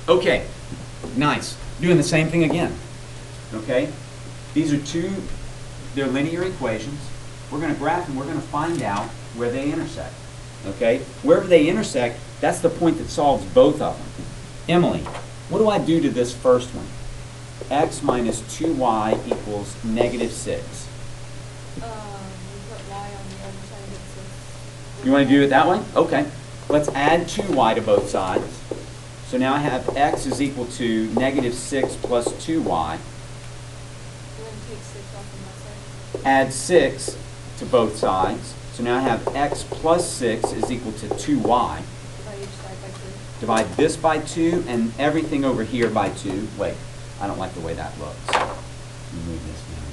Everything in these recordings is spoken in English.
Okay, nice. Doing the same thing again. Okay? These are they're linear equations. We're going to graph them. We're going to find out where they intersect. Okay? Wherever they intersect, that's the point that solves both of them. Emily, what do I do to this first one? X minus 2y equals negative 6. We put y on the other side of it. You want to do it that way? Okay. Let's add 2y to both sides. So now I have x is equal to negative 6 plus 2y. We're going to take 6 off on that side. Add 6 to both sides. So now I have x plus 6 is equal to 2y. Divide each side by 2. Divide this by 2 and everything over here by 2. Wait, I don't like the way that looks. Let me move this down.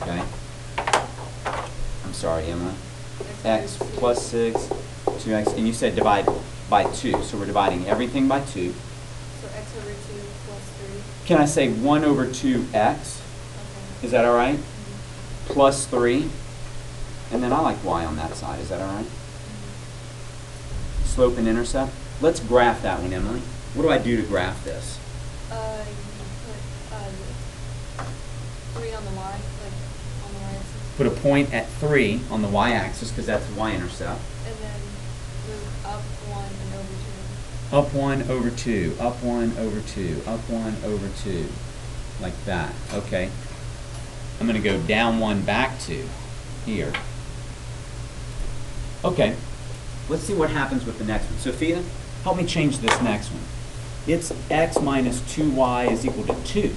Okay. I'm sorry, Emma. X plus 6, 2x, and you said divide by 2. So we're dividing everything by 2. So x over 2 plus 3. Can I say 1 over 2x? Okay. Is that all right? Plus 3. And then I like y on that side. Is that all right? Slope and intercept. Let's graph that one, Emily. What do I do to graph this? You put 3 on the y, like on the y-axis. Put a point at 3 on the y-axis because that's the y-intercept. And then move up 1 and over 2. Up 1 over 2, up 1 over 2, up 1 over 2. Like that. Okay. I'm going to go down 1 back 2 here. Okay. Let's see what happens with the next one. Sophia, help me change this next one. It's x minus 2y is equal to 2.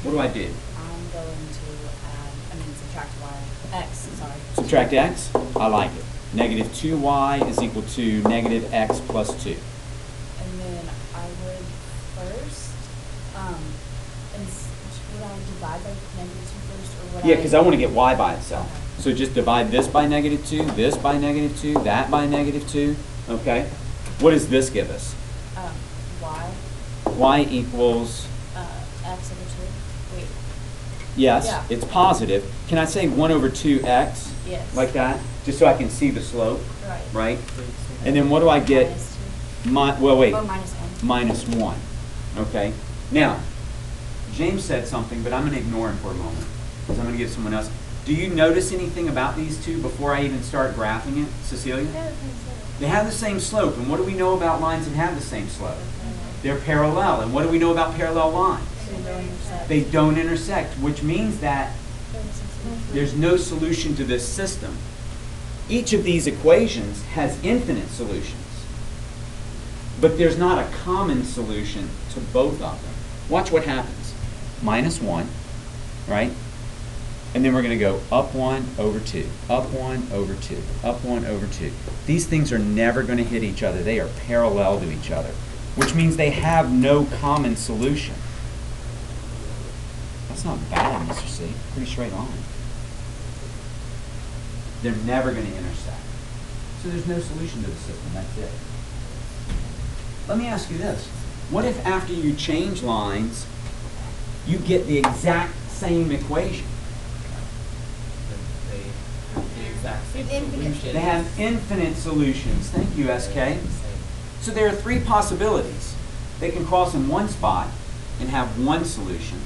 What do I do? I'm going to subtract y. X, sorry. Subtract x? I like it. Negative 2y is equal to negative x plus 2. And then I would first, would I divide by negative 2 first, or would Yeah, because I want to get y by itself. Okay. So just divide this by negative 2, this by negative 2, that by negative 2. Okay? What does this give us? Y, Y equals, x over 2. Wait, yes, Yeah. it's positive. Can I say 1 over 2x? yes. Like that? Just so I can see the slope, Right. right? And then what do I get? Minus 2. Well, wait. Oh, minus 1. Minus 1. Okay? Now, James said something, but I'm going to ignore him for a moment because I'm going to give someone else. Do you notice anything about these two before I even start graphing it, Cecilia? Yeah, They have the same slope. And what do we know about lines that have the same slope? They're parallel. And what do we know about parallel lines? They don't intersect, which means that there's no solution to this system. Each of these equations has infinite solutions. But there's not a common solution to both of them. Watch what happens. Minus 1, right? And then we're going to go up 1 over 2, up 1 over 2, up 1 over 2. These things are never going to hit each other. They are parallel to each other, which means they have no common solution. That's not bad, Mr. C. Pretty straight line. They're never going to intersect. So there's no solution to the system. That's it. Let me ask you this. What if after you change lines, you get the exact same equation? They have infinite solutions. Thank you, SK. So there are 3 possibilities. They can cross in one spot and have one solution.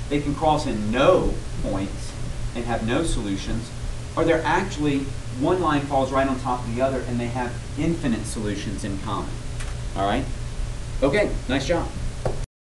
They can cross in no points and have no solutions. Or they're actually, one line falls right on top of the other and they have infinite solutions in common. All right? Okay, nice job.